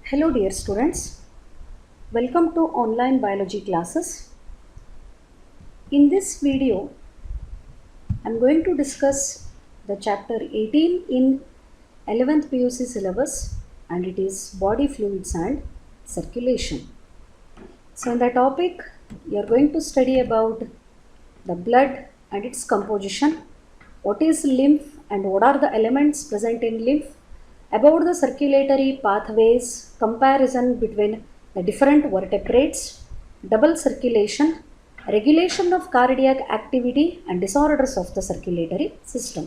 Hello dear students, welcome to online biology classes. In this video, I am going to discuss the chapter 18 in 11th PUC syllabus, and it is body fluids and circulation. So in the topic, you are going to study about the blood and its composition, what is lymph and what are the elements present in lymph, about the circulatory pathways, comparison between the different vertebrates, double circulation, regulation of cardiac activity and disorders of the circulatory system.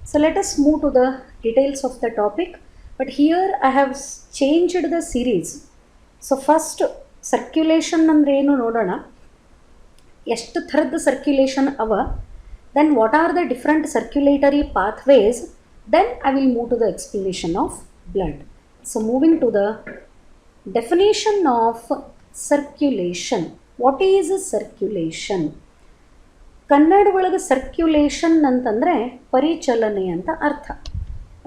So let us move to the details of the topic, but here I have changed the series. So first circulation andre enu nodona, ಎಷ್ಟು ಥರದ circulation ಅವ, then what are the different circulatory pathways, then I will move to the explanation of blood. So moving to the definition of circulation. What is circulation? Kannada ಒಳಗೆ circulation ಅಂತಂದರೆ ಪರಿಚಲನೆ ಅಂತ ಅರ್ಥ.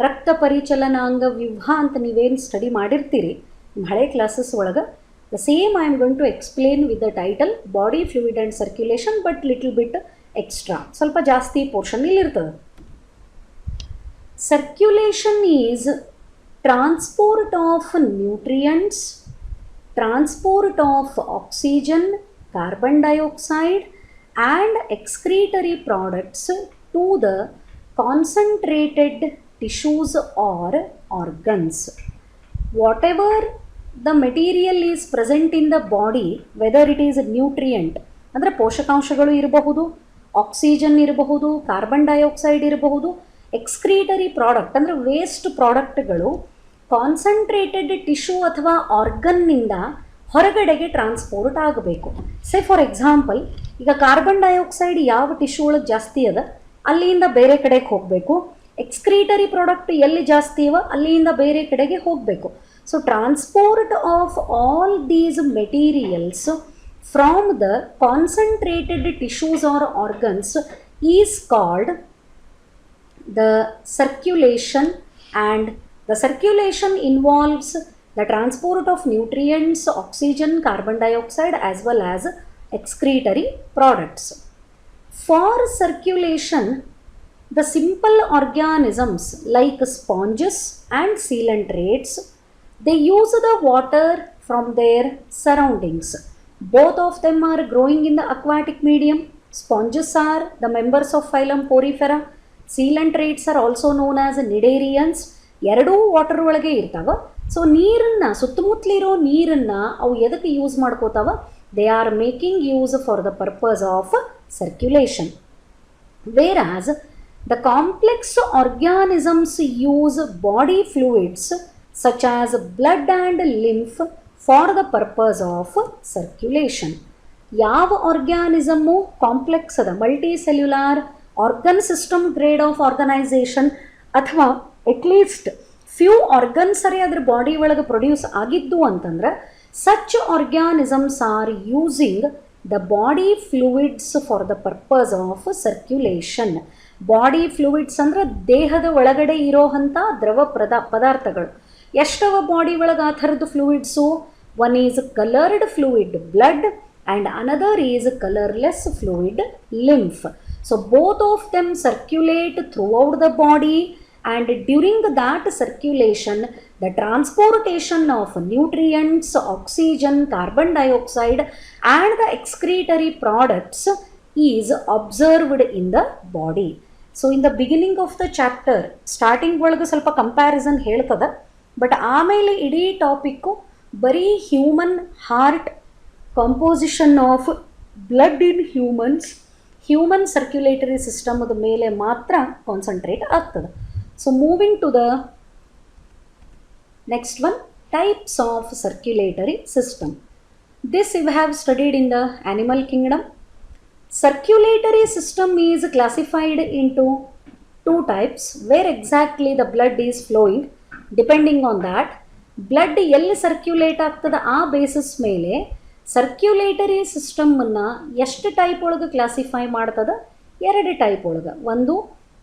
ರಕ್ತ ಪರಿಚಲನಾಂಗ ವ್ಯೂಹ ಅಂತ ನೀವೇನು ಸ್ಟಡಿ ಮಾಡಿರ್ತೀರಿ ನಿಮ್ಮ ಹಳೆ ಕ್ಲಾಸಸ್ ಒಳಗೆ, the same I am going to explain with the title body fluid and circulation, but little bit extra, ಸ್ವಲ್ಪ ಜಾಸ್ತಿ portion ಇಲ್ಲಿರ್ತದೆ. Circulation is transport of nutrients, transport of oxygen, carbon dioxide and excretory products to the concentrated tissues or organs. Whatever the material is present in the body, whether it is nutrient ಅಂದರೆ ಪೋಷಕಾಂಶಗಳು ಇರಬಹುದು, oxygen ಇರಬಹುದು, carbon dioxide ಇರಬಹುದು, excretory product ಅಂದರೆ waste ಪ್ರಾಡಕ್ಟ್ಗಳು concentrated tissue ಅಥವಾ ಆರ್ಗನ್ನಿಂದ ಹೊರಗಡೆಗೆ transport ಆಗಬೇಕು. Say for example, ಈಗ carbon dioxide ಯಾವ ಟಿಶ್ಯೂ ಒಳಗೆ ಜಾಸ್ತಿ ಅದ ಅಲ್ಲಿಂದ ಬೇರೆ ಕಡೆಗೆ ಹೋಗಬೇಕು, ಎಕ್ಸ್ಕ್ರೀಟರಿ ಪ್ರಾಡಕ್ಟ್ ಎಲ್ಲಿ ಜಾಸ್ತಿ ಇವ ಅಲ್ಲಿಂದ ಬೇರೆ ಕಡೆಗೆ ಹೋಗಬೇಕು. So transport of all these materials from the concentrated tissues or organs is called the circulation, and the circulation involves the transport of nutrients, oxygen, carbon dioxide as well as excretory products. For circulation, the simple organisms like sponges and coelentrates, they use the water from their surroundings. Both of them are growing in the aquatic medium. Sponges are the members of phylum Porifera. Coelentrates are also known as cnidarians. ಎರಡೂ water ಒಳಗೆ ಇರ್ತಾವ. So ನೀರನ್ನು, ಸುತ್ತಮುತ್ತಲಿರೋ ನೀರನ್ನು ಅವು ಎದಕ್ಕೆ use ಮಾಡ್ಕೋತಾವ? They are making use for the purpose of circulation. Whereas the complex organisms use body fluids such as blood and lymph for the purpose of circulation. ಯಾವ ಆರ್ಗ್ಯಾನಿಸಮ್ಮು ಕಾಂಪ್ಲೆಕ್ಸ್ ಅದ, multi cellular organ system grade of organisation ಅಥವಾ at least few organs ಸರಿ ಅದ್ರ body ಒಳಗೆ produce ಆಗಿದ್ದು ಅಂತಂದ್ರೆ such organisms are using the body fluids for the purpose of circulation. Body fluids ಅಂದ್ರೆ ದೇಹದ ಒಳಗಡೆ ಇರೋವಂಥ ದ್ರವ ಪದಾರ್ಥಗಳು. ಎಷ್ಟವ ಬಾಡಿ ಒಳಗೆ ಆ ಥರದ್ದು fluids? One is coloured fluid blood and another is colorless fluid lymph. So both of them circulate throughout the body, and during that circulation the transportation of nutrients, oxygen, carbon dioxide and the excretory products is observed in the body. So in the beginning of the chapter starting ಒಳಗೆ ಸ್ವಲ್ಪ comparison ಹೇಳ್ತದ, but ಆಮೇಲೆ ಇಡೀ topic ಬರೀ human heart, composition of blood in humans, human circulatory system ಅದ ಮೇಲೆ ಮಾತ್ರ concentrate ಆಗ್ತದೆ. So moving to the next one, types of circulatory system. This you have studied in the animal kingdom. Circulatory system is classified into two types where exactly the blood is flowing. Depending on that, blood ಎಲ್ಲಿ circulate ಆಗ್ತದೆ ಆ basis ಮೇಲೆ circulatory ಸಿಸ್ಟಮನ್ನು ಎಷ್ಟು type ಒಳಗೆ classify ಮಾಡ್ತದೆ? ಎರಡು type ಒಳಗೆ. ಒಂದು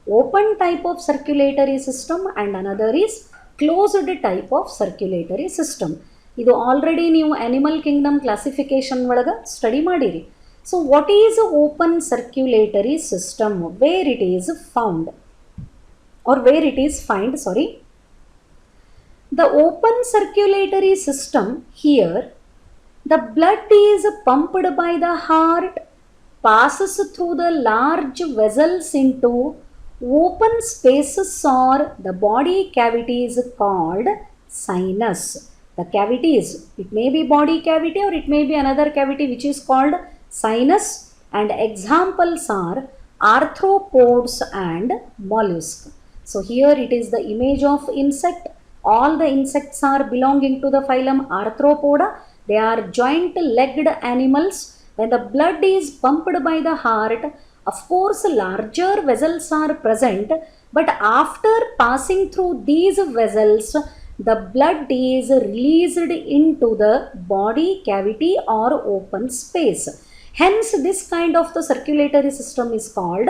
open type of circulatory system and another is closed type of circulatory system. ಇದು ಆಲ್ರೆಡಿ ನೀವು ಅನಿಮಲ್ ಕಿಂಗ್ಡಮ್ ಕ್ಲಾಸಿಫಿಕೇಶನ್ ಒಳಗೆ ಸ್ಟಡಿ ಮಾಡಿರಿ. So what is open circulatory system, where it is found or where it is find, sorry. The open circulatory system, here the blood is pumped by the heart, passes through the large vessels into open spaces or the body cavities called sinus. The cavities, it may be body cavity or it may be another cavity which is called sinus, and examples are arthropods and mollusks. So here it is the image of insect. All the insects are belonging to the phylum Arthropoda. They are joint-legged animals. When the blood is pumped by the heart, of course larger vessels are present, but after passing through these vessels, the blood is released into the body cavity or open space. Hence this kind of the circulatory system is called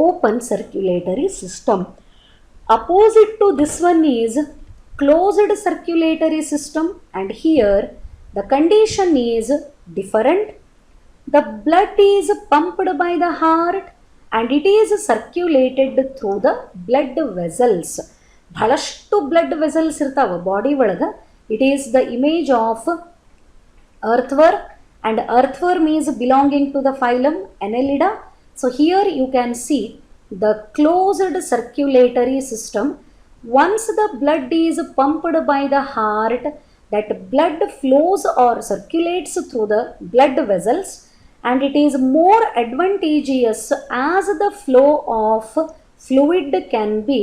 open circulatory system. Opposite to this one is closed circulatory system, and here the condition is different. The blood is pumped by the heart and it is circulated through the blood vessels. ಬಹಳಷ್ಟು blood vessels ಇರ್ತಾವೆ body ಒಳಗೆ. It is the image of earthworm, and earthworm is belonging to the phylum Annelida. So here you can see the closed circulatory system. Once the blood is pumped by the heart, that blood flows or circulates through the blood vessels, and it is more advantageous as the flow of fluid can be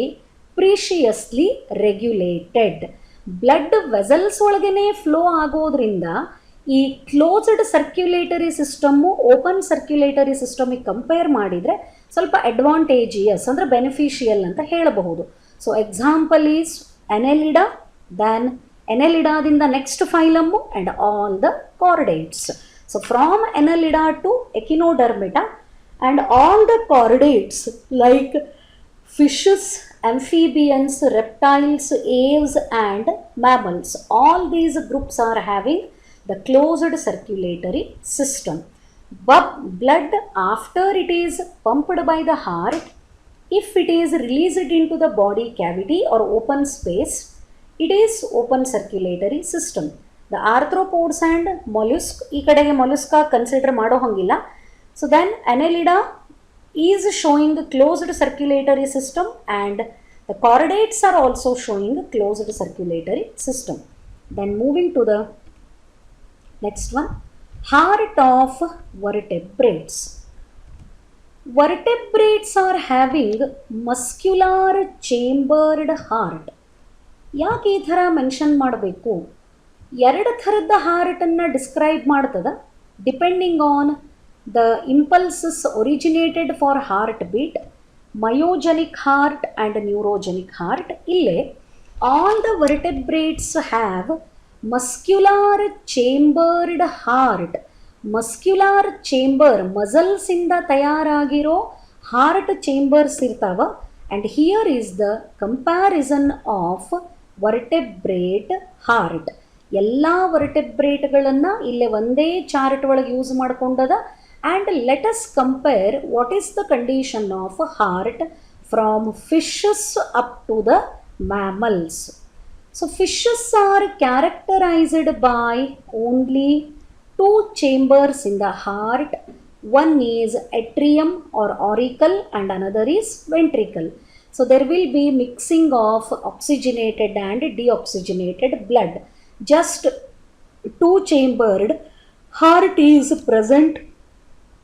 preciously regulated. Blood vessels ಒಳಗೇನೆ flow ಆಗೋದ್ರಿಂದ ಈ closed circulatory system open circulatory ಸಿಸ್ಟಮಿಗೆ compare ಮಾಡಿದರೆ ಸ್ವಲ್ಪ advantageous ಅಂದರೆ beneficial ಅಂತ ಹೇಳಬಹುದು. So example is Annelida, then ಅನೆಲಿಡಾದಿಂದ next phylum and all the chordates. So from Annelida to Echinodermata and all the chordates like fishes, amphibians, reptiles, aves and mammals, all these groups are having the closed circulatory system. But blood, after it is pumped by the heart, if it is released into the body cavity or open space, it is open circulatory system. The arthropods and mollusks, ಈ ಕಡೆಗೆ mollusca consider ಮಾಡೋ ಹಂಗಿಲ್ಲ. So then Annelida is showing closed circulatory system and the chordates are also showing closed circulatory system. Then moving to the next one, heart of vertebrates. Vertebrates are having muscular chambered heart. ಯಾಕೆ ಈ ಥರ mention ಮಾಡಬೇಕು? ಎರಡು ಥರದ ಹಾರ್ಟನ್ನು describe ಮಾಡ್ತದ depending on the impulses originated for heartbeat, myogenic heart and neurogenic heart. Ille all the vertebrates have muscular chambered heart. Muscular chamber, muscles inda tayaragiro heart chambers irtava, and here is the comparison of vertebrate heart. ಎಲ್ಲ ವರ್ಟೆಬ್ರೇಟ್ಗಳನ್ನು ಇಲ್ಲೇ ಒಂದೇ chart ಒಳಗೆ use ಮಾಡಿಕೊಂಡದ. And let us compare what is the condition of heart from fishes up to the mammals. So fishes are characterized by only two chambers in the heart. One is atrium or auricle and another is ventricle. So there will be mixing of oxygenated and deoxygenated blood. Just two chambered heart is present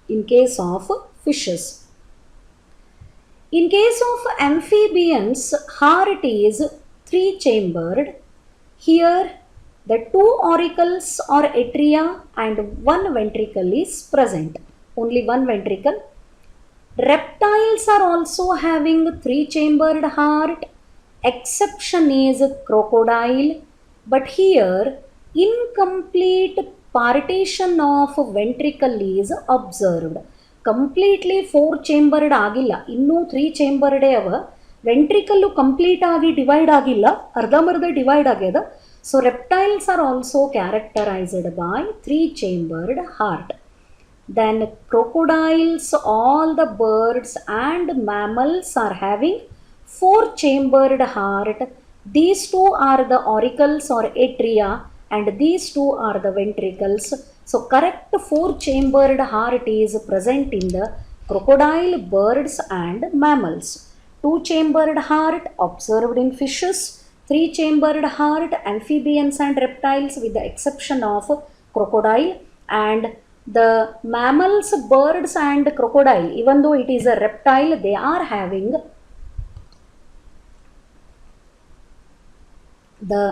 in case of fishes. In case of amphibians, heart is three chambered. Here the two auricles or atria and one ventricle is present, only one ventricle. Reptiles are also having three chambered heart. Exception is crocodile, but here incomplete partition of ventricle is observed. Completely four chambered ಆಗಿಲ್ಲ, ಇನ್ನೂ 3 chambered ಅವ. ವೆಂಟ್ರಿಕಲ್ಲು complete ಆಗಿ divide ಆಗಿಲ್ಲ, ಅರ್ಧಂಬರ್ಧ divide ಆಗ್ಯದ. So reptiles are also characterised by 3 chambered heart. Then crocodiles, all the birds and mammals are having 4 chambered heart. These two are the auricles or atria and these two are the ventricles. So correct 4 chambered heart is present in the crocodile, birds and mammals. 2 chambered heart observed in fishes, 3 chambered heart amphibians and reptiles with the exception of crocodile, and the mammals, birds and crocodile, even though it is a reptile, they are having the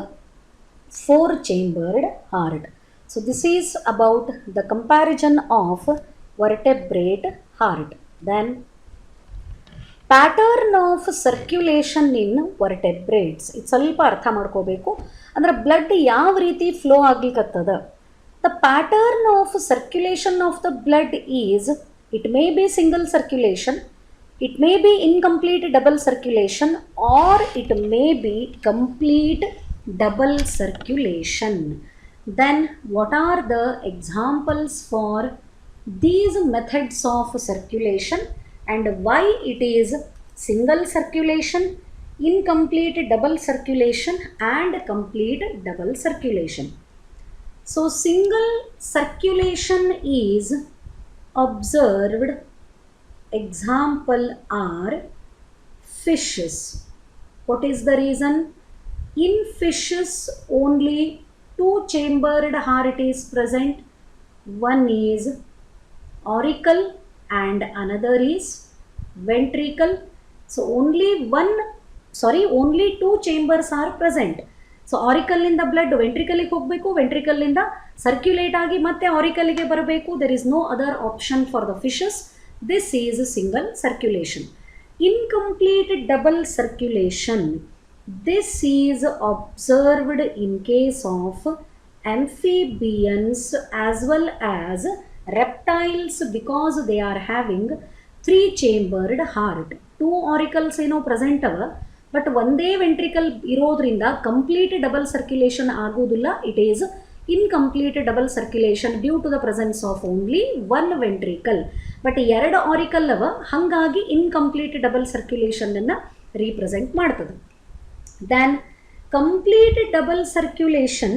4 chambered heart. So this is about the comparison of vertebrate heart. Then pattern of circulation in vertebrates, ಇದು ಸ್ವಲ್ಪ ಅರ್ಥ ಮಾಡ್ಕೋಬೇಕು. ಅಂದರೆ blood ಯಾವ ರೀತಿ flow ಆಗ್ಲಿಕ್ಕತ್ತದ. The pattern of circulation of the blood is, it may be single circulation, it may be incomplete double circulation, or it may be complete double circulation. Then what are the examples for these methods of circulation and why it is single circulation, incomplete double circulation and complete double circulation? So single circulation is observed, example are fishes. What is the reason? In fishes only 2 chambered heart is present. One is auricle and another is ventricle. So only 2 chambers are present. So auricle in the blood ventricle ಗೆ ಹೋಗಬೇಕು, ventricle ಇಂದ circulate ಆಗಿ ಮತ್ತೆ auricle ಗೆ ಬರಬೇಕು. There is no other option for the fishes. This is single circulation. Incomplete double circulation, this is observed in case of amphibians as well as reptiles because they are having 3 chambered heart. 2 auricles ಏನೋ present ಅವ, but ಒಂದೇ ventricle ಇರೋದ್ರಿಂದ complete double circulation ಆಗೋದಿಲ್ಲ. It is incomplete double circulation due to the presence of only 1 ventricle. But 2 auricle ಅವ, ಹಾಗಾಗಿ incomplete double ಸರ್ಕ್ಯುಲೇಷನನ್ನು represent ಮಾಡ್ತದೆ. Then complete double circulation,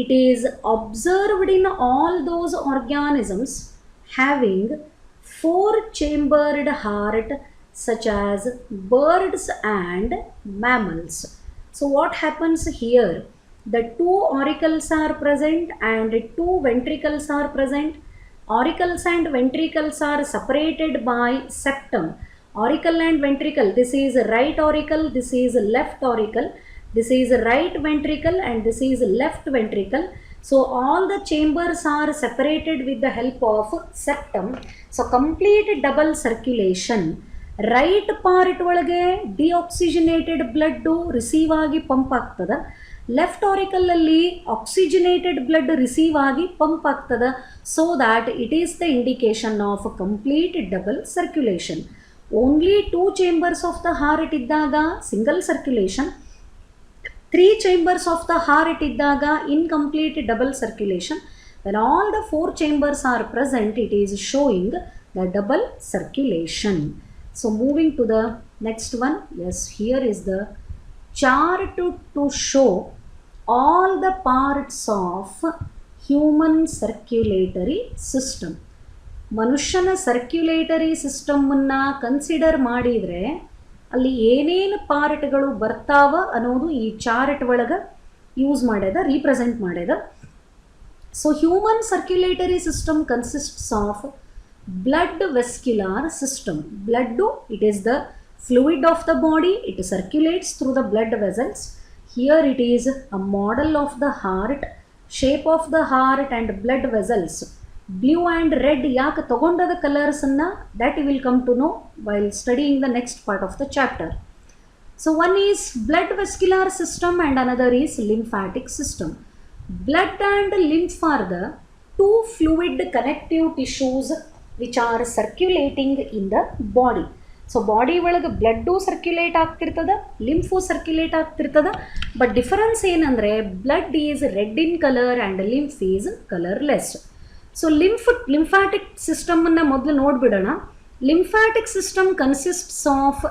it is observed in all those organisms having 4 chambered heart such as birds and mammals. So what happens here? The 2 auricles are present and 2 ventricles are present. Auricles and ventricles are separated by septum. Auricle and ventricle, this is right auricle, this is left auricle, this is right ventricle and this is left ventricle. So all the chambers are separated with the help of septum. So complete double circulation. Right part ಒಳಗೆ deoxygenated blood receive ಆಗಿ pump ಆಗ್ತದೆ, left auricle ಅಲ್ಲಿ oxygenated blood receive ಆಗಿ pump ಆಗ್ತದೆ. So that it is the indication of complete double circulation. Only 2 chambers of the heart ಇದ್ದಾಗ single circulation, 3 chambers of the heart ಇದ್ದಾಗ incomplete double circulation. When all the 4 chambers are present, it is showing the double circulation. So moving to the next one, yes, here is the chart to show all the parts of human circulatory system. ಮನುಷ್ಯನ circulatory ಸಿಸ್ಟಮನ್ನು consider ಮಾಡಿದರೆ ಅಲ್ಲಿ ಏನೇನು ಪಾರ್ಟ್ಗಳು ಬರ್ತಾವ ಅನ್ನೋದು ಈ chart ಒಳಗೆ ಯೂಸ್ ಮಾಡ್ಯದ, ರೀಪ್ರೆಸೆಂಟ್ ಮಾಡ್ಯದ. So human circulatory system consists of blood vascular system. Blood it is the fluid of the body, it circulates through the blood vessels. Here it is a model of the heart, shape of the heart and blood vessels. Blue and red ಯಾಕೆ ತಗೊಂಡದ ಕಲರ್ಸನ್ನು that you will come to know while studying the next part of the chapter. So one is blood vascular system and another is lymphatic system. Blood and lymph are the 2 fluid connective tissues which are circulating in the body. So body ಒಳಗೆ blood circulate ಆಗ್ತಿರ್ತದೆ, lymph circulate ಆಗ್ತಿರ್ತದೆ. But difference ಏನಂದರೆ blood is red in colour and lymph is colourless. So lymphatic ಸಿಸ್ಟಮನ್ನು ಮೊದಲು ನೋಡಿಬಿಡೋಣ. Lymphatic system consists of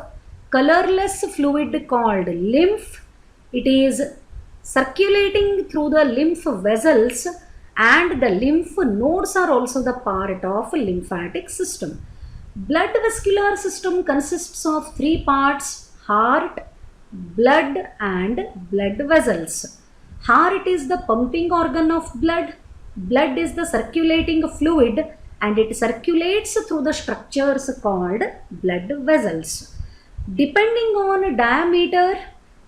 colorless fluid called lymph. It is circulating through the lymph vessels and the lymph nodes are also the part of lymphatic system. Blood vascular system consists of three parts: heart, blood and blood vessels. Heart is the pumping organ of blood. Blood is the circulating fluid and it circulates through the structures called blood vessels. Depending on diameter,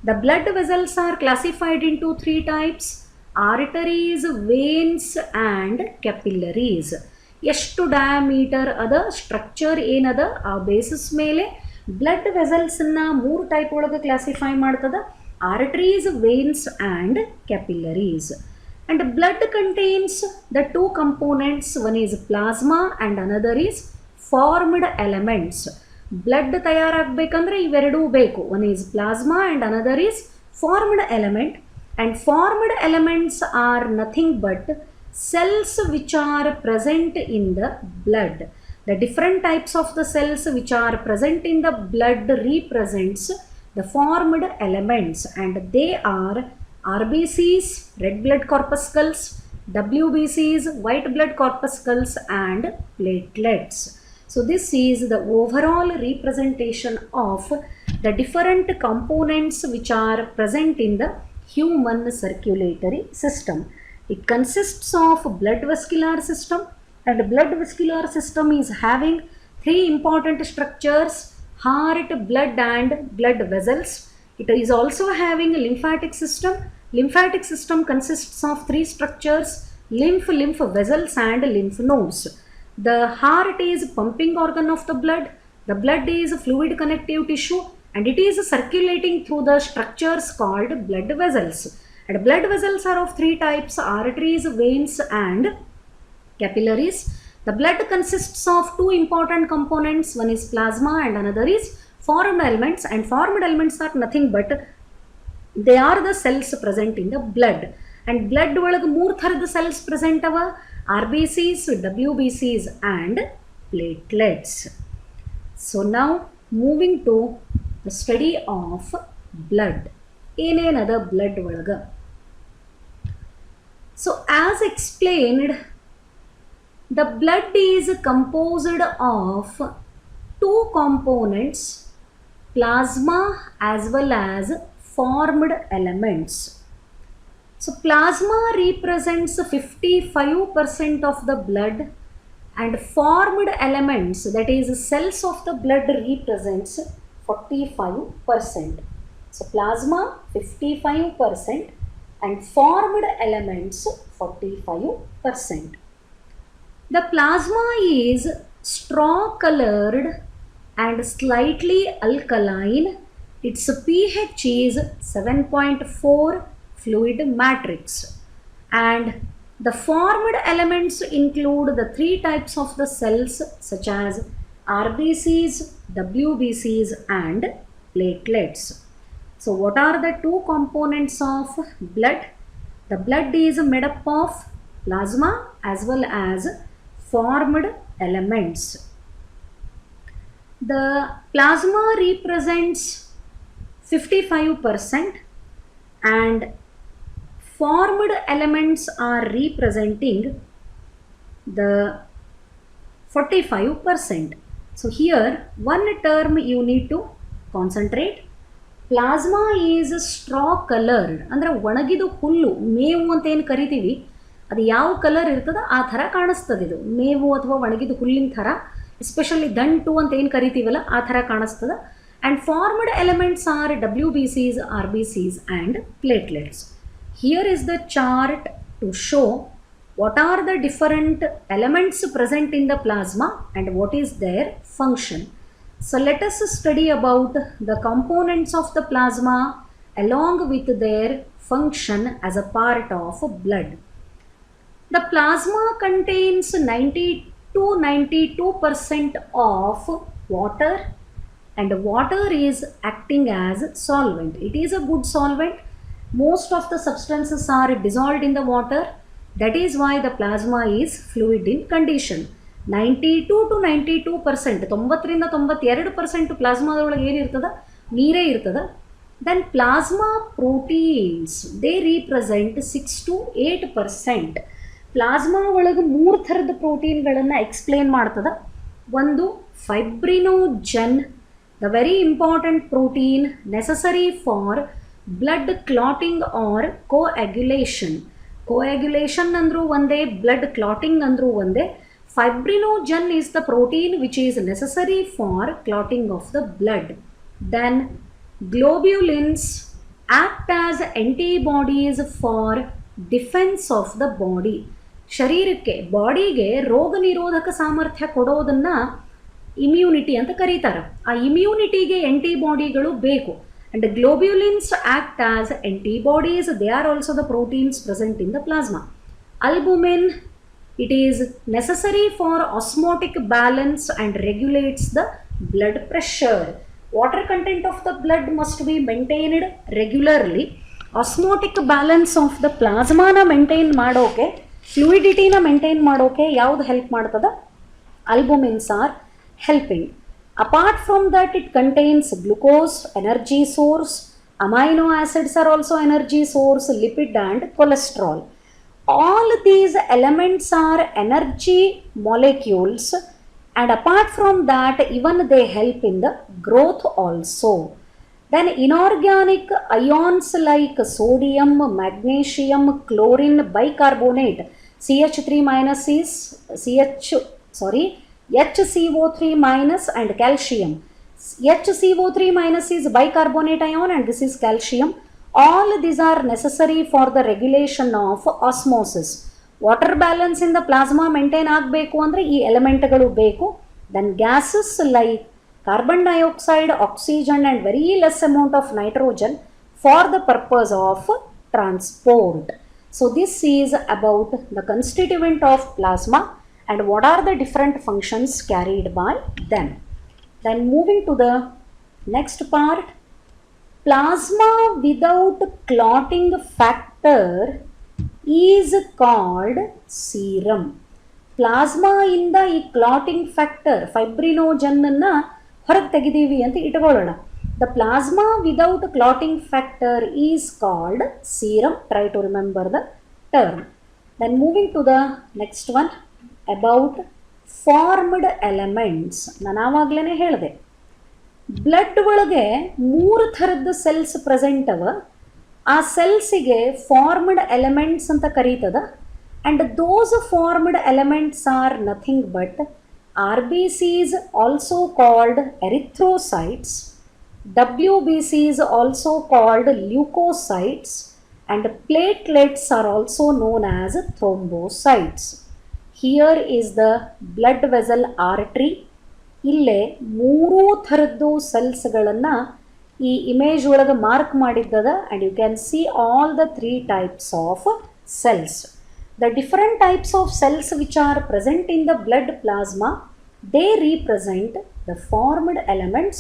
the blood vessels are classified into three types: arteries, veins and capillaries. ಎಷ್ಟು diameter ಅದ, structure ಏನದ, ಆ basis ಮೇಲೆ blood ವೆಸಲ್ಸನ್ನು 3 type ಒಳಗೆ classify ಮಾಡ್ತದೆ: arteries, veins and capillaries. And blood contains the 2 components, one is plasma and another is formed elements. Blood ತಯಾರಾಗಬೇಕಂದ್ರೆ ಇವೆರಡೂ ಬೇಕು. One is plasma and another is formed element. And formed elements are nothing but cells which are present in the blood. The different types of the cells which are present in the blood represents the formed elements, and they are RBCs, red blood corpuscles, WBCs, white blood corpuscles and platelets. So this is the overall representation of the different components which are present in the human circulatory system. It consists of blood vascular system, and blood vascular system is having 3 important structures: heart, blood and blood vessels. It is also having a lymphatic system. Lymphatic system consists of 3 structures: lymph, lymph vessels and lymph nodes. The heart is pumping organ of the blood. The blood is fluid connective tissue and it is circulating through the structures called blood vessels. And blood vessels are of 3 types: arteries, veins and capillaries. The blood consists of 2 important components, one is plasma and another is formed elements. And formed elements are nothing but they are the cells present in the blood. And blood ಒಳಗೆ 3 ಥರದ cells present ಅವ: RBCs, WBCs and platelets. So now moving to the study of blood. ಏನೇನದ blood ಒಳಗೆ? So as explained, the blood is composed of 2 components: plasma as well as formed elements. So plasma represents 55% of the blood and formed elements, that is cells of the blood, represents 45%. So plasma 55% and formed elements 45%. The plasma is straw colored and slightly alkaline. Its pH is 7.4 fluid matrix. And the formed elements include the 3 types of the cells such as RBCs, WBCs and platelets. So what are the 2 components of blood? The blood is made up of plasma as well as formed elements. The plasma represents 55% and formed elements are representing the 45%. So here one term you need to concentrate. Plasma is straw coloured, ಅಂದರೆ ಒಣಗಿದು ಹುಲ್ಲು, ಮೇವು ಅಂತ ಏನು ಕರಿತೀವಿ, ಅದು ಯಾವ colour ಇರ್ತದೆ ಆ ಥರ ಕಾಣಿಸ್ತದೆ. ಇದು ಮೇವು ಅಥವಾ ಒಣಗಿದ ಹುಲ್ಲಿನ ಥರ, ಎಸ್ಪೆಷಲಿ ದಂಟು ಅಂತ ಏನು ಕರಿತೀವಲ್ಲ ಆ ಥರ ಕಾಣಿಸ್ತದೆ. And formed elements are WBCs, RBCs and platelets. Here is the chart to show what are the different elements present in the plasma and what is their function. So let us study about the components of the plasma along with their function as a part of blood. The plasma contains 90 to 92% of water and water is acting as solvent. It is a good solvent. Most of the substances are dissolved in the water. That is why the plasma is fluid in condition. 92 to 92%, 90ರಿಂದ 92% ಪ್ಲಾಸ್ಮಾದೊಳಗೆ ಏನಿರ್ತದ, ನೀರೇ ಇರ್ತದ. Then plasma proteins, they represent 6 to 8%. Plasma ಒಳಗೆ 3 ಥರದ ಪ್ರೋಟೀನ್ಗಳನ್ನು explain ಮಾಡ್ತದ. ಒಂದು ಫೈಬ್ರಿನೋಜನ್, the very important protein necessary for blood clotting or coagulation. Coagulation andru onde, blood clotting andru onde. Fibrinogen is the protein which is necessary for clotting of the blood. Then globulins act as antibodies for defense of the body. ಶರೀರಕ್ಕೆ, ಬಾಡಿಗೆ ರೋಗ ನಿರೋಧಕ ಸಾಮರ್ಥ್ಯ ಕೊಡೋದನ್ನ immunity ಅಂತ ಕರೀತಾರೆ. ಆ ಇಮ್ಯುನಿಟಿಗೆ ಆಂಟಿಬಾಡಿಗಳು ಬೇಕು. And globulins act as antibodies. They are also the proteins present in the plasma. Albumin, it is necessary for osmotic balance and regulates the blood pressure. Water content of the blood must be maintained regularly. Osmotic balance of the ಪ್ಲಾಸ್ಮಾನ maintain ಮಾಡೋಕೆ, ಫ್ಲೂಯಿಡಿಟಿನ maintain ಮಾಡೋಕೆ ಯಾವುದು help ಮಾಡ್ತದ? Albumins are helping. Apart from that, it contains glucose, energy source, amino acids are also energy source, lipid and cholesterol. All these elements are energy molecules, and apart from that, even they help in the growth also. Then inorganic ions like sodium, magnesium, chlorine, bicarbonate, CH3 minus is HCO3 minus and calcium. HCO3 minus is bicarbonate ion and this is calcium. All these are necessary for the regulation of osmosis. Water balance in the plasma maintain ಆಗಬೇಕು ಅಂದರೆ ಈ ಎಲಿಮೆಂಟ್ಗಳು ಬೇಕು. Then gases like carbon dioxide, oxygen and very less amount of nitrogen for the purpose of transport. So this is about the constituent of plasma and what are the different functions carried by them. Then moving to the next part, plasma without clotting factor is called serum. Plasma ಇಂದ ಈ clotting factor ಫೈಬ್ರಿನೋಜನ್ನ ಹೊರಗೆ ತೆಗೆದೀವಿ ಅಂತ ಇಟ್ಕೊಳ್ಳೋಣ. The plasma without clotting factor is called serum. Try to remember the term. Then moving to the next one, about formed elements. ನಾನು ಆವಾಗಲೇ ಹೇಳಿದೆ, blood ಒಳಗೆ 3 ಥರದ ಸೆಲ್ಸ್ ಪ್ರೆಸೆಂಟ್ ಅವ. ಆ ಸೆಲ್ಸಿಗೆ ಫಾರ್ಮ್ಡ್ ಎಲೆಮೆಂಟ್ಸ್ ಅಂತ ಕರೀತದ. And those formed elements are nothing but RBCs also called erythrocytes, WBCs also called leukocytes, and platelets are also known as thrombocytes. Here is the blood vessel artery. ಇಲ್ಲೇ 3 ಥರದ್ದು ಸೆಲ್ಸ್ಗಳನ್ನು ಈ image ಒಳಗೆ mark ಮಾಡಿದ್ದದ. And you can see all the 3 types of cells. The different types of cells which are present in the blood plasma, they represent the formed elements,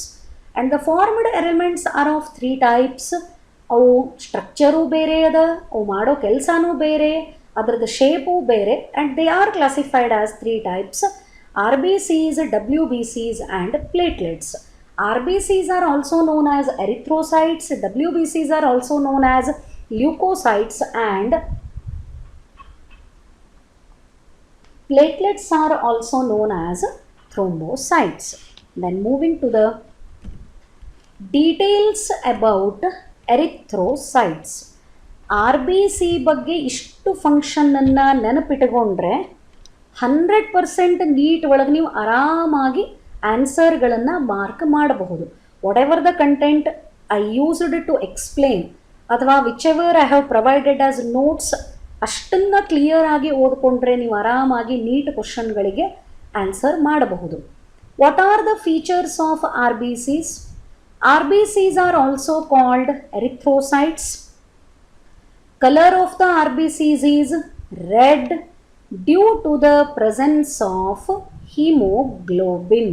and the formed elements are of 3 types. ಅವು structure ಬೇರೆ ಅದ, ಅವು ಮಾಡೋ ಕೆಲಸನೂ ಬೇರೆ, ಅದರದ್ದು shape ಬೇರೆ, and they are classified as 3 types: RBCs, WBCs and platelets. RBCs are also known as erythrocytes, WBCs are also known as leukocytes, and platelets are also known as thrombocytes. Then moving to the details about erythrocytes. RBC ಬಗ್ಗೆ ಇಷ್ಟು ಫಂಕ್ಷನನ್ನು ನೆನಪಿಟ್ಟುಕೊಂಡ್ರೆ 100% neat ಒಳಗೆ ನೀವು ಆರಾಮಾಗಿ ಆನ್ಸರ್ಗಳನ್ನು mark ಮಾಡಬಹುದು. Whatever the content I used to explain ಅಥವಾ whichever I have provided as notes, ಅಷ್ಟನ್ನು clear ಆಗಿ ಓದ್ಕೊಂಡ್ರೆ ನೀವು ಆರಾಮಾಗಿ ನೀಟ್ ಕ್ವಶನ್ಗಳಿಗೆ ಆನ್ಸರ್ ಮಾಡಬಹುದು. What are the features of RBCs? RBCs are also called erythrocytes. Color of the RBCs is red due to the presence of hemoglobin.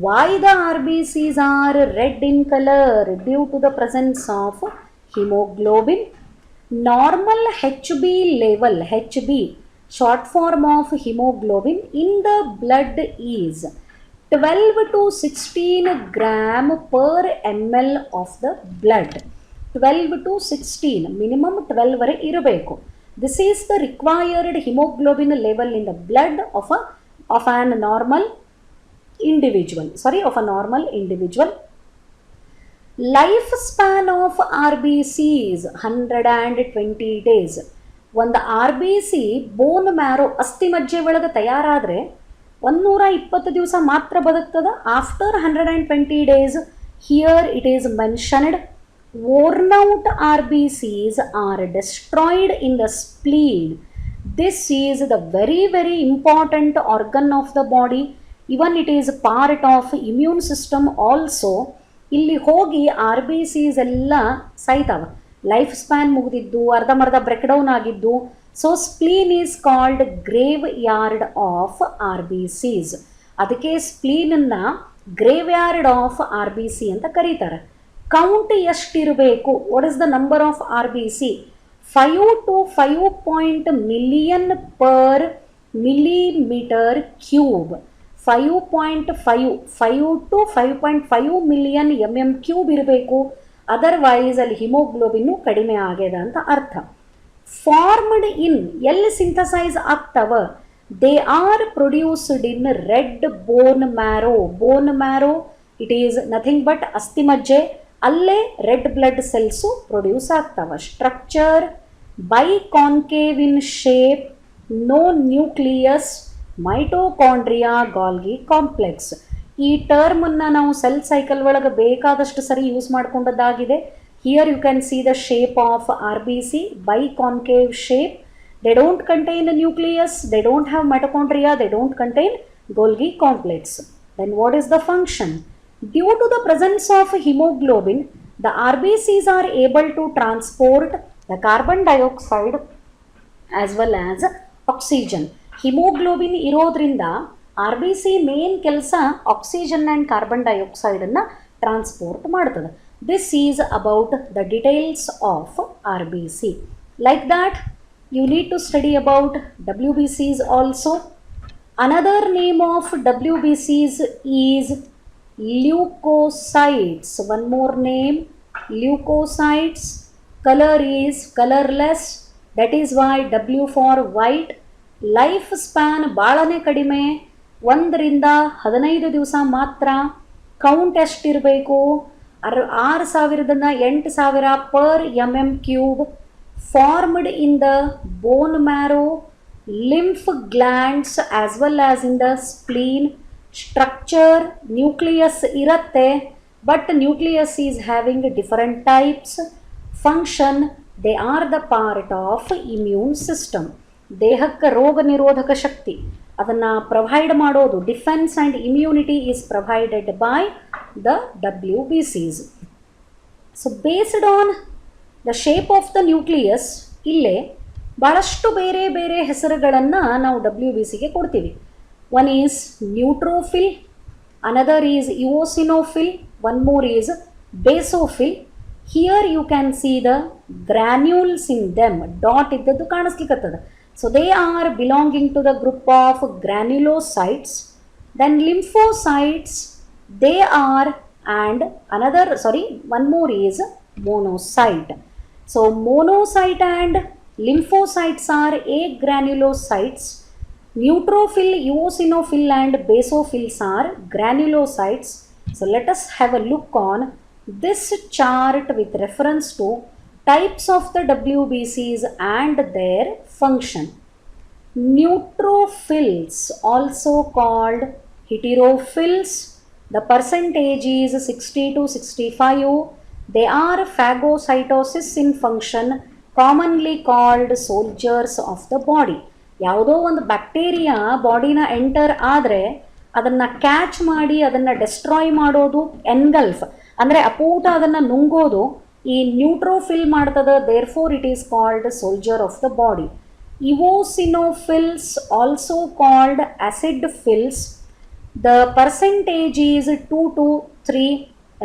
Why the RBCs are red in color? Due to the presence of hemoglobin. Normal HB level, HB, short form of hemoglobin in the blood is 12 to 16 gram per ml of the blood. 12 to 16, minimum 12 vare ಇರಬೇಕು. This is the required hemoglobin level in the blood of a normal individual. Lifespan of RBCs 120 days. ಒಂದು RBC bone marrow ಅಸ್ಥಿ ಮಜ್ಜೆ ಒಳಗೆ ತಯಾರಾದರೆ 120 ದಿವಸ ಮಾತ್ರ ಬದುಕ್ತದ. After 120 days here it is mentioned worn out RBCs are destroyed in the spleen. This is the very very important organ of the body. Even it is part of immune system also. ಇಲ್ಲಿ ಹೋಗಿ RBCs ಎಲ್ಲ ಸಾಯ್ತಾವ. Life span ಮುಗಿದಿದ್ದು, ಅರ್ಧಂಬರ್ಧ break down ಆಗಿದ್ದು. So spleen is called grave yard of RBCs. ಅದಕ್ಕೆ ಸ್ಪ್ಲೀನನ್ನು grave yard of RBC ಅಂತ ಕರೀತಾರೆ. Count ಎಷ್ಟಿರಬೇಕು? What is the number of RBC? 5 to 5 million per millimetre cube. 5 to 5.5 million MM³ ಇರಬೇಕು. Otherwise ಅಲ್ಲಿ haemoglobin ಕಡಿಮೆ ಆಗ್ಯದ ಅಂತ ಅರ್ಥ. ಫಾರ್ಮ್ಡ್ ಇನ್, ಎಲ್ಲಿ ಸಿಂಥಸೈಸ್ ಆಗ್ತವ? They are produced in red bone marrow. Bone marrow it is nothing but ಅಸ್ಥಿಮಜ್ಜೆ. ಅಲ್ಲೇ ರೆಡ್ ಬ್ಲಡ್ ಸೆಲ್ಸು ಪ್ರೊಡ್ಯೂಸ್ ಆಗ್ತಾವ. Structure biconcave in shape, no nucleus, mitochondria, Golgi complex. ಈ ಟರ್ಮನ್ನು ನಾವು ಸೆಲ್ ಸೈಕಲ್ ಒಳಗೆ ಬೇಕಾದಷ್ಟು ಸರಿ ಯೂಸ್ ಮಾಡ್ಕೊಂಡದ್ದಾಗಿದೆ. Here you can see the shape of RBC, biconcave shape. They don't contain nucleus, they don't have mitochondria, they don't contain Golgi complex. Then what is the function? Due to the presence of hemoglobin, the RBCs are able to transport the carbon dioxide as well as oxygen. Hemoglobin ಇರೋದ್ರಿಂದ RBC main ಕೆಲಸ oxygen and carbon ಡೈಆಕ್ಸೈಡನ್ನು transport ಮಾಡ್ತದೆ. This is about the details of RBC. Like that you need to study about WBCs also. Another name of WBCs is leukocytes. One more name, leukocytes. Color is colorless, that is why W for white. Life span ಭಾಳನೇ ಕಡಿಮೆ, 1 ರಿಂದ 15 ದಿವಸ ಮಾತ್ರ. Count ಎಷ್ಟಿರಬೇಕು? 6,000 8,000 per MM³. Formed in the bone marrow, lymph glands as well as in the spleen. Structure nucleus ಇರುತ್ತೆ, but nucleus is having different types. Function they are the part of immune system. ದೇಹಕ್ಕೆ ರೋಗ ನಿರೋಧಕ ಶಕ್ತಿ ಅದನ್ನು provide ಮಾಡೋದು, defence and immunity is provided by the WBCs. So based on the shape of the nucleus ಇಲ್ಲೇ ಭಾಳಷ್ಟು ಬೇರೆ ಬೇರೆ ಹೆಸರುಗಳನ್ನು ನಾವು WBCಗೆ ಕೊಡ್ತೀವಿ. One is neutrophil, another is eosinophil, one more is basophil. Here you can see the granules in them. Dot iddadu ಕಾಣಿಸ್ಲಿಕ್ಕತ್ತದ. So they are belonging to the group of granulocytes. Then lymphocytes, they are, and another, one more is monocyte. So monocyte and lymphocytes are agranulocytes. Neutrophil, eosinophil and basophils are granulocytes. So let us have a look on this chart with reference to types of the WBCs and their function. Neutrophils, also called heterophils, the percentage is 60 to 65. They are phagocytosis in function, commonly called soldiers of the body. ಯಾವುದೋ ಒಂದು bacteria ಬಾಡಿನ enter ಆದರೆ ಅದನ್ನು catch ಮಾಡಿ ಅದನ್ನು destroy ಮಾಡೋದು, ಎನ್ಗಲ್ಫ್ ಅಂದರೆ ಅಪೂಟ ಅದನ್ನು ನುಂಗೋದು ಈ ನ್ಯೂಟ್ರೋಫಿಲ್ ಮಾಡ್ತದೆ. Therefore it is called soldier of the body. Eosinophils, also called acidophils, The percentage is 2 to 3.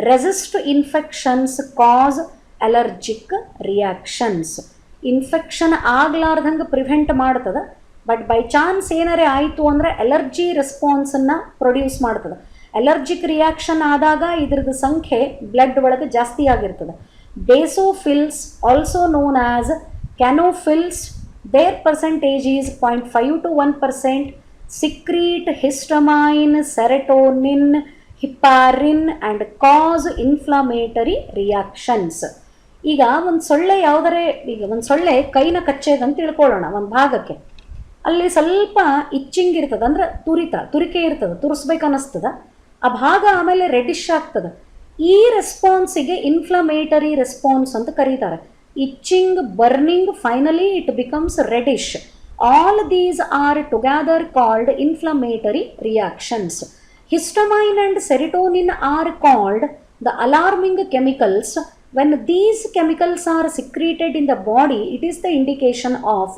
Resist infections, cause allergic reactions. Infection ಆಗ್ಲಾರ್ದಂಗೆ ಪ್ರಿವೆಂಟ್ ಮಾಡ್ತದೆ, ಬಟ್ ಬೈ ಚಾನ್ಸ್ ಏನಾರೇ ಆಯಿತು ಅಂದರೆ ಅಲರ್ಜಿ ರೆಸ್ಪಾನ್ಸನ್ನು ಪ್ರೊಡ್ಯೂಸ್ ಮಾಡ್ತದೆ. Allergic reaction ಆದಾಗ ಇದ್ರದ್ದು ಸಂಖ್ಯೆ ಬ್ಲಡ್ ಒಳಗೆ ಜಾಸ್ತಿ ಆಗಿರ್ತದೆ. Basophils, also known as canophils, their percentage is 0.5 to 1%, secrete histamine, serotonin, heparin and cause inflammatory reactions. ಈಗ ಒಂದು ಸೊಳ್ಳೆ ಯಾವುದರೆ, ಈಗ ಒಂದು ಸೊಳ್ಳೆ ಕೈನ ಕಚ್ಚೇದಂತ ತಿಳ್ಕೊಳ್ಳೋಣ, ಒಂದು ಭಾಗಕ್ಕೆ ಅಲ್ಲಿ ಸ್ವಲ್ಪ ಇಚ್ಚಿಂಗ್ ಇರ್ತದೆ, ಅಂದ್ರೆ ತುರಿಕೆ ಇರ್ತದೆ, ತುರಿಸ್ಬೇಕು ಅನ್ನಿಸ್ತದೆ, ಆ ಭಾಗ ಆಮೇಲೆ ರೆಡಿಶ್ ಆಗ್ತದೆ. ಈ ರೆಸ್ಪಾನ್ಸಿಗೆ ಇನ್ಫ್ಲಮೇಟರಿ ರೆಸ್ಪಾನ್ಸ್ ಅಂತ ಕರೀತಾರೆ. Itching, burning, finally it becomes reddish. All these are together called inflammatory reactions. Histamine and serotonin are called the alarming chemicals. When these chemicals are secreted in the body, it is the indication of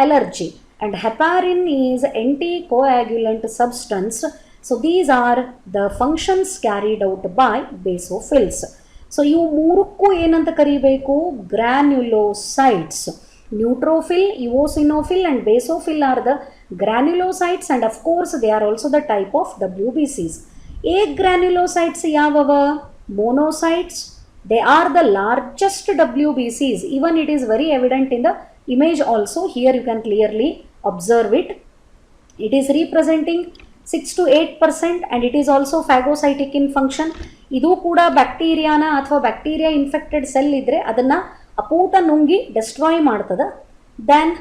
allergy. And heparin is anticoagulant substance. So these are the functions carried out by basophils. So ಇವು ಮೂರಕ್ಕೂ ಏನಂತ ಕರಿಬೇಕು? Granulocytes. Neutrophil, eosinophil and basophil are the granulocytes and of course they are also the type of WBCs. Granulocytes ಯಾವವ? Monocytes. They are the largest WBCs. Even it is very evident in the image also. Here you can clearly observe it. It is representing 6 to 8% and it is also phagocytic in function. ಇದು ಕೂಡ ಬ್ಯಾಕ್ಟೀರಿಯಾನ ಅಥವಾ bacteria infected cell ಇದ್ದರೆ ಅದನ್ನು ಅಪೂಟ ನುಂಗಿ destroy ಮಾಡ್ತದೆ. Then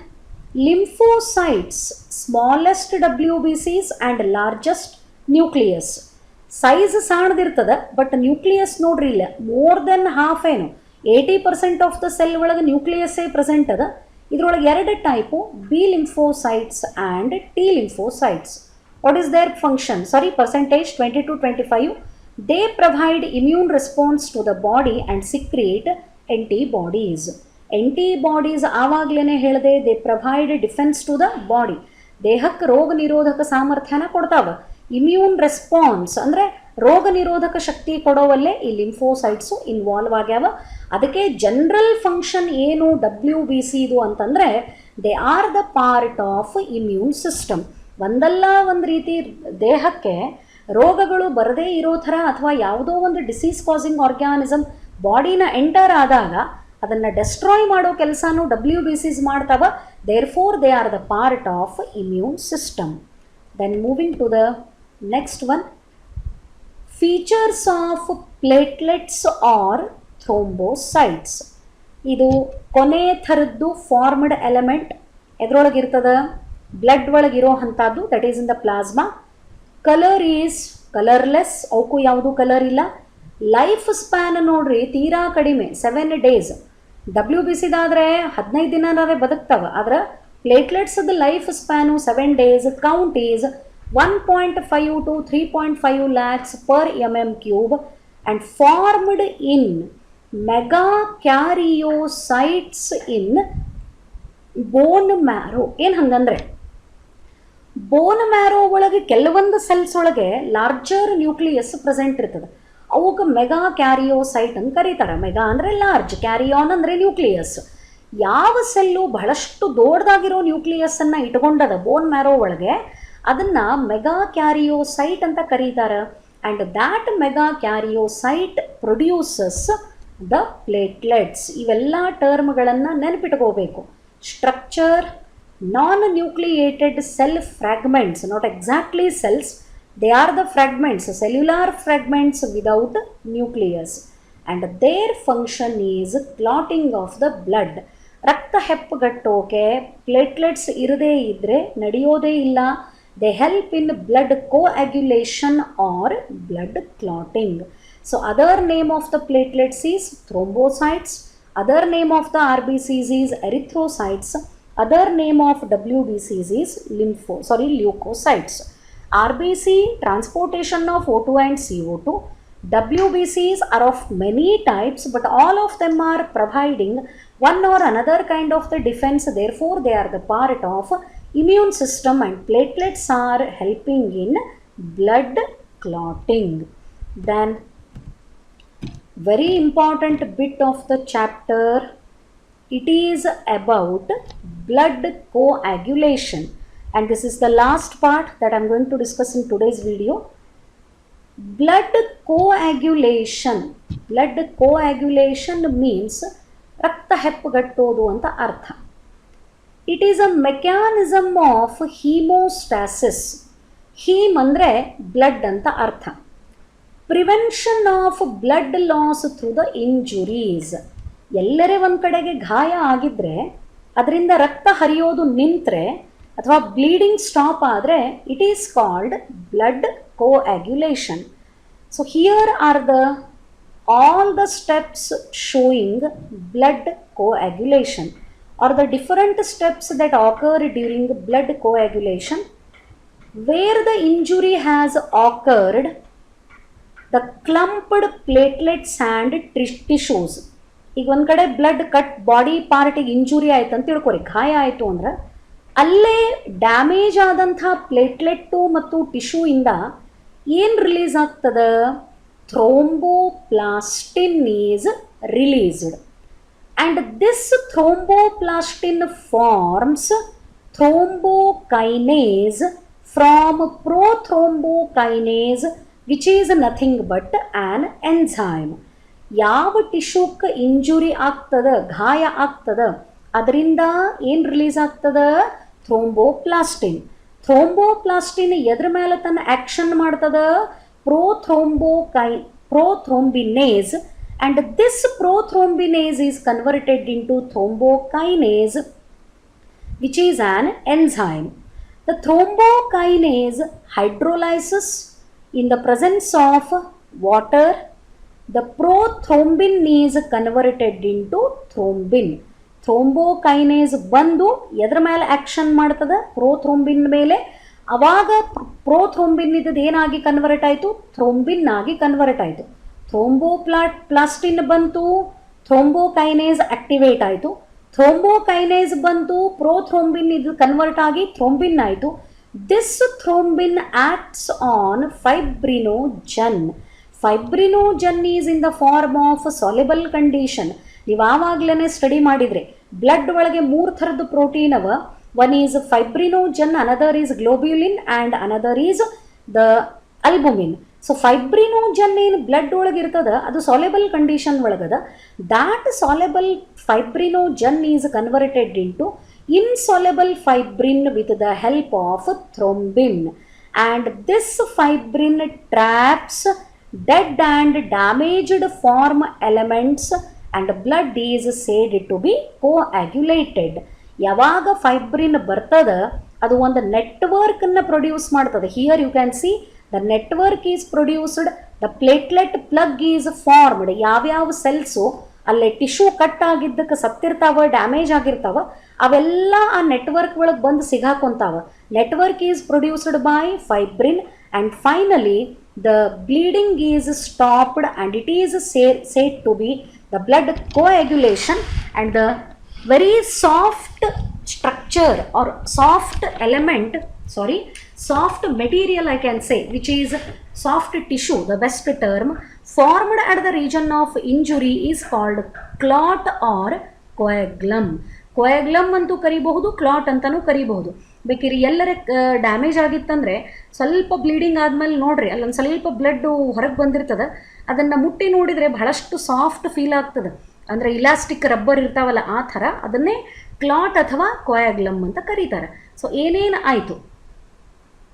lymphocytes, smallest WBCs and largest nucleus. Size ಸಣ್ಣದಿರ್ತದೆ but nucleus ನೋಡ್ರಿ ಇಲ್ಲ, ಮೋರ್ ದೆನ್ ಹಾಫ್, ಏನು 80% ಆಫ್ ದ ಸೆಲ್ ಒಳಗೆ ನ್ಯೂಕ್ಲಿಯಸ್ಸೇ ಪ್ರೆಸೆಂಟ್ ಅದ. ಇದರೊಳಗೆ ಎರಡು type, B lymphocytes and T lymphocytes. What is their function? Sorry, percentage 20 to 25. They provide immune response to the body and secrete antibodies. Antibodies ಆವಾಗಲೇ ಹೇಳಿದೆ, they provide defense to the body. ದೇಹಕ್ಕೆ ರೋಗ ನಿರೋಧಕ ಸಾಮರ್ಥ್ಯನ ಕೊಡ್ತಾವೆ. ಇಮ್ಯೂನ್ ರೆಸ್ಪಾನ್ಸ್ ಅಂದರೆ ರೋಗ ನಿರೋಧಕ ಶಕ್ತಿ ಕೊಡೋವಲ್ಲೇ ಈ ಲಿಂಫೋಸೈಟ್ಸು ಇನ್ವಾಲ್ವ್ ಆಗ್ಯಾವ. ಅದಕ್ಕೆ ಜನರಲ್ ಫಂಕ್ಷನ್ ಏನು WBC ಇದು ಅಂತಂದರೆ, they are the part of immune system. ಒಂದಲ್ಲ ಒಂದು ರೀತಿ ದೇಹಕ್ಕೆ ರೋಗಗಳು ಬರದೇ ಇರೋ ಥರ ಅಥವಾ ಯಾವುದೋ ಒಂದು ಡಿಸೀಸ್ ಕಾಸಿಂಗ್ ಆರ್ಗ್ಯಾನಿಸಮ್ ಬಾಡಿನ ಎಂಟರ್ ಆದಾಗ ಅದನ್ನು ಡೆಸ್ಟ್ರಾಯ್ ಮಾಡೋ ಕೆಲಸನೂ WBCs ಮಾಡ್ತಾವ. Therefore they are the part of immune system. Then moving to the next one, features of platelets or thrombocytes. ಇದು ಕೊನೆ ಥರದ್ದು ಫಾರ್ಮ್ಡ್ ಎಲಿಮೆಂಟ್ ಎದ್ರೊಳಗಿರ್ತದ, ಬ್ಲಡ್ ಒಳಗಿರೋ ಅಂಥದ್ದು, that is in the plasma. Colour is colourless, ಅವಕ್ಕೂ ಯಾವುದೂ colour ಇಲ್ಲ. Life span ನೋಡ್ರಿ ತೀರಾ ಕಡಿಮೆ, 7 days. WBCದಾದರೆ 15 ದಿನನಾದ್ರೆ ಬದುಕ್ತಾವೆ, ಆದ್ರೆ ಪ್ಲೇಟ್ಲೆಟ್ಸ್ದು life span 7 days. Count is 1.5 to 3.5 lakhs per mm³ and formed in megakaryocytes in bone marrow. ಏನು ಹಂಗಂದ್ರೆ, ಬೋನ್ ಮ್ಯಾರೋ ಒಳಗೆ ಕೆಲವೊಂದು ಸೆಲ್ಸ್ ಒಳಗೆ ಲಾರ್ಜರ್ ನ್ಯೂಕ್ಲಿಯಸ್ ಪ್ರೆಸೆಂಟ್ ಇರ್ತದೆ, ಅವಕ್ಕೆ ಮೆಗಾ ಕ್ಯಾರಿಯೋಸೈಟ್ ಅಂತ ಕರೀತಾರೆ. ಮೆಗಾ ಅಂದರೆ ಲಾರ್ಜ್, ಕ್ಯಾರಿಯಾನ್ ಅಂದರೆ ನ್ಯೂಕ್ಲಿಯಸ್. ಯಾವ ಸೆಲ್ಲು ಬಹಳಷ್ಟು ದೊಡ್ಡದಾಗಿರೋ ನ್ಯೂಕ್ಲಿಯಸ್ಸನ್ನು ಇಟ್ಕೊಂಡದ ಬೋನ್ ಮ್ಯಾರೋ ಒಳಗೆ, ಅದನ್ನು ಮೆಗಾ ಕ್ಯಾರಿಯೋಸೈಟ್ ಅಂತ ಕರೀತಾರೆ. And that megakaryocyte produces the platelets. ಇವೆಲ್ಲ ಟರ್ಮ್ಗಳನ್ನು ನೆನಪಿಟ್ಕೋಬೇಕು. Structure, non-nucleated cell fragments, not exactly cells, they are the fragments, cellular fragments without nucleus, and their function is clotting of the blood. ರಕ್ತ ಹೆಪ್ಪುಗಟ್ಟೋಕೆ platelets ಇರದೇ ಇದ್ದರೆ ನಡೆಯೋದೇ ಇಲ್ಲ. they help in blood coagulation or blood clotting. So other name of the platelets is thrombocytes. Other name of the RBCs is erythrocytes. Other name of WBCs is leukocytes. RBC, transportation of O2 and CO2. WBCs are of many types, but all of them are providing one or another kind of the defense. Therefore, they are the part of immune system, and platelets are helping in blood clotting. Then very important bit of the chapter, it is about blood coagulation, and this is the last part that I'm going to discuss in today's video. Blood coagulation means ರಕ್ತ ಹೆಪ್ಪುಗಟ್ಟೋದು ಅಂತ ಅರ್ಥ. It is a mechanism of haemostasis. Haem ಅಂದರೆ blood ಅಂತ ಅರ್ಥ. Prevention of blood loss through the injuries. ಎಲ್ಲರೇ ಒಂದು ಕಡೆಗೆ ಗಾಯ ಆಗಿದ್ದರೆ ಅದರಿಂದ ರಕ್ತ ಹರಿಯೋದು ನಿಂತರೆ ಅಥವಾ ಬ್ಲೀಡಿಂಗ್ ಸ್ಟಾಪ್ ಆದರೆ it is called blood coagulation. So here are all the steps showing blood coagulation, or the different steps that occur during blood coagulation. Where the injury has occurred, the clumped platelets and tissues. ಈಗ ಒಂದು ಕಡೆ blood cut body ಪಾರ್ಟಿಗೆ injury ಆಯ್ತು ಅಂತ ತಿಳ್ಕೊರಿ, ಗಾಯ ಆಯಿತು ಅಂದ್ರೆ ಅಲ್ಲೇ ಡ್ಯಾಮೇಜ್ ಆದಂಥ ಪ್ಲೇಟ್ಲೆಟ್ಟು ಮತ್ತು ಟಿಶ್ಯೂ ಇಂದ ಏನು ರಿಲೀಸ್ ಆಗ್ತದೆ? Thromboplastin is released, and this thromboplastin forms thrombokinase from prothrombokinase which is nothing but an enzyme. ಯಾವ ಟಿಶ್ಯೂಕ್ಕೆ ಇಂಜುರಿ ಆಗ್ತದ, ಗಾಯ ಆಗ್ತದ, ಅದರಿಂದ ಏನು ರಿಲೀಸ್ ಆಗ್ತದ? ಥ್ರೋಂಬೋಪ್ಲಾಸ್ಟಿನ್. ಥ್ರೋಂಬೋಪ್ಲಾಸ್ಟಿನ್ ಎದ್ರ ಮೇಲೆ ತನ್ನ ಆ್ಯಕ್ಷನ್ ಮಾಡ್ತದ? prothrombinase, and this prothrombinase is converted into thrombokinase, which is an enzyme. The thrombokinase hydrolyzes in the presence of water. The prothrombin is converted into thrombin. ಥ್ರೋಂಬೋಕೈನೇಸ್ ಬಂದು ಎದ್ರ ಮೇಲೆ ಆ್ಯಕ್ಷನ್ ಮಾಡ್ತದೆ? ಪ್ರೋಥ್ರೋಂಬಿನ್ ಮೇಲೆ. ಅವಾಗ ಪ್ರೋಥ್ರೋಂಬಿನ್ ಇದ್ದದ್ದು ಏನಾಗಿ ಕನ್ವರ್ಟ್ ಆಯಿತು? ಥ್ರೋಂಬಿನ್ ಆಗಿ ಕನ್ವರ್ಟ್ ಆಯಿತು. ಥ್ರೋಂಬೋಪ್ಲಾಸ್ಟಿನ್ ಬಂತು, ಥ್ರೋಂಬೋಕೈನೇಸ್ ಆಕ್ಟಿವೇಟ್ ಆಯಿತು. ಥ್ರೋಂಬೋಕೈನೇಸ್ ಬಂತು, ಪ್ರೋಥ್ರೋಂಬಿನ್ ಇದು ಕನ್ವರ್ಟ್ ಆಗಿ ಥ್ರೋಂಬಿನ್ ಆಯಿತು. This thrombin acts on fibrinogen. Fibrinogen is in the form of soluble condition. ನೀವು ಆವಾಗಲೇ ಸ್ಟಡಿ ಮಾಡಿದರೆ ಬ್ಲಡ್ ಒಳಗೆ 3 ಥರದ್ದು ಪ್ರೋಟೀನ್ ಅವ. One is fibrinogen, another is globulin, and another is the albumin. So fibrinogen ಏನು blood ಒಳಗೆ ಇರ್ತದ ಅದು ಸಾಲ್ಯುಬಲ್ ಕಂಡೀಷನ್ ಒಳಗದ. That soluble fibrinogen is converted into insoluble fibrin with the help of thrombin, and this fibrin traps dead and damaged form elements and blood is said to be coagulated. ಯಾವಾಗ ಫೈಬ್ರಿನ್ ಬರ್ತದ ಅದು ಒಂದು ನೆಟ್ವರ್ಕನ್ನು produce ಮಾಡ್ತದೆ. Here you can see the network is produced, the platelet plug is formed. ಯಾವ್ಯಾವ cells ಅಲ್ಲೇ tissue cut ಆಗಿದ್ದಕ್ಕೆ ಸತ್ತಿರ್ತಾವ, ಡ್ಯಾಮೇಜ್ ಆಗಿರ್ತಾವ, ಅವೆಲ್ಲ ಆ ನೆಟ್ವರ್ಕ್ ಒಳಗೆ ಬಂದು ಸಿಗಾಕೊಂತಾವ. Network is produced by fibrin, and finally the bleeding is stopped, and it is said to be the blood coagulation. And the very soft structure or soft element, soft material I can say, which is soft tissue, the best term, formed at the region of injury is called clot or coagulum. coagulum ಅಂತೂ ಕರಿಬಹುದು, clot ಅಂತಲೂ ಕರಿಬಹುದು. ಬೇಕಿರಿ ಎಲ್ಲರ damage ಆಗಿತ್ತಂದರೆ ಸ್ವಲ್ಪ bleeding ಆದಮೇಲೆ ನೋಡ್ರಿ ಅಲ್ಲೊಂದು ಸ್ವಲ್ಪ ಬ್ಲಡ್ಡು ಹೊರಗೆ ಬಂದಿರ್ತದೆ, ಅದನ್ನು ಮುಟ್ಟಿ ನೋಡಿದರೆ ಬಹಳಷ್ಟು ಸಾಫ್ಟ್ ಫೀಲ್ ಆಗ್ತದೆ. ಅಂದರೆ ಇಲಾಸ್ಟಿಕ್ ರಬ್ಬರ್ ಇರ್ತಾವಲ್ಲ ಆ ಥರ, ಅದನ್ನೇ ಕ್ಲಾಟ್ ಅಥವಾ ಕೋಯಾಗ್ಲಮ್ ಅಂತ ಕರೀತಾರೆ. ಸೊ ಏನೇನು ಆಯಿತು?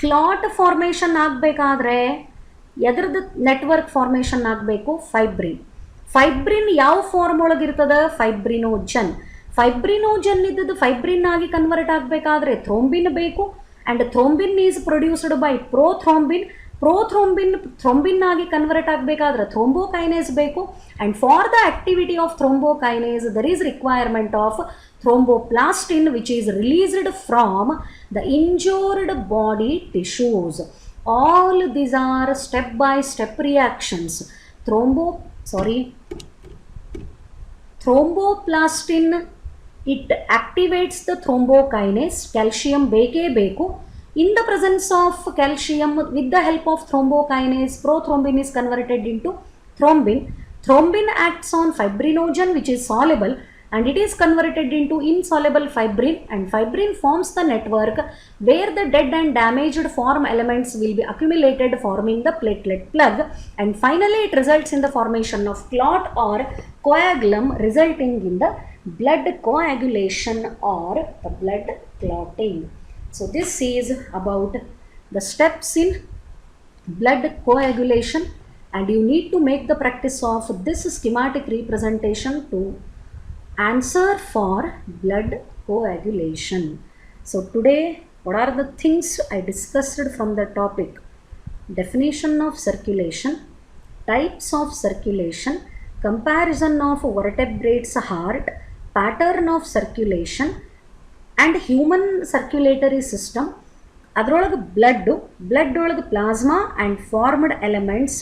ಕ್ಲಾಟ್ ಫಾರ್ಮೇಷನ್ ಆಗಬೇಕಾದ್ರೆ ಎದ್ರದ್ದು ನೆಟ್ವರ್ಕ್ ಫಾರ್ಮೇಷನ್ ಆಗಬೇಕು? ಫೈಬ್ರಿನ್. ಫೈಬ್ರಿನ್ ಯಾವ ಫಾರ್ಮ್ ಒಳಗಿರ್ತದೆ? ಫೈಬ್ರಿನೋಜನ್. ಫೈಬ್ರಿನೋಜನ್ ಇದ್ದದ್ದು ಫೈಬ್ರಿನ್ ಆಗಿ ಕನ್ವರ್ಟ್ ಆಗಬೇಕಾದ್ರೆ ಥ್ರೋಂಬಿನ್ ಬೇಕು, and thrombin is produced by prothrombin. Thrombin ಆಗಿ ಕನ್ವರ್ಟ್ ಆಗಬೇಕಾದ್ರೆ ಥ್ರೋಂಬೋಕೈನೇಸ್ ಬೇಕು, and for the activity of thrombokinase there is requirement of thromboplastin which is released from the injured body tissues. All these are step by step reactions. Thromboplastin it activates the thrombokinase. Calcium ಬೇಕೇ ಬೇಕು. In the presence of calcium, with the help of thrombokinase, prothrombin is converted into thrombin. Thrombin acts on fibrinogen, which is soluble, and it is converted into insoluble fibrin, and fibrin forms the network where the dead and damaged form elements will be accumulated, forming the platelet plug, and finally it results in the formation of clot or coagulum, resulting in the blood coagulation or the blood clotting. So this is about the steps in blood coagulation, and you need to make the practice of this schematic representation to answer for blood coagulation. So today, what are the things I discussed from the topic? Definition of circulation, types of circulation, comparison of vertebrates heart, pattern of circulation, and human circulatory system. ಅದರೊಳಗೆ blood ಒಳಗೆ plasma and formed elements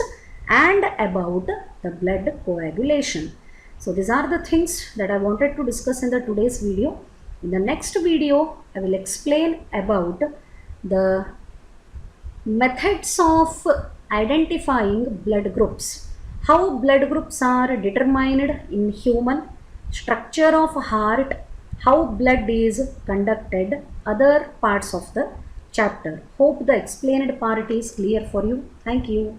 and about the blood coagulation. So these are the things that I wanted to discuss in the today's video. In the next video, I will explain about the methods of identifying blood groups, how blood groups are determined in human, structure of heart, how blood is conducted, other parts of the chapter. Hope the explained part is clear for you. Thank you.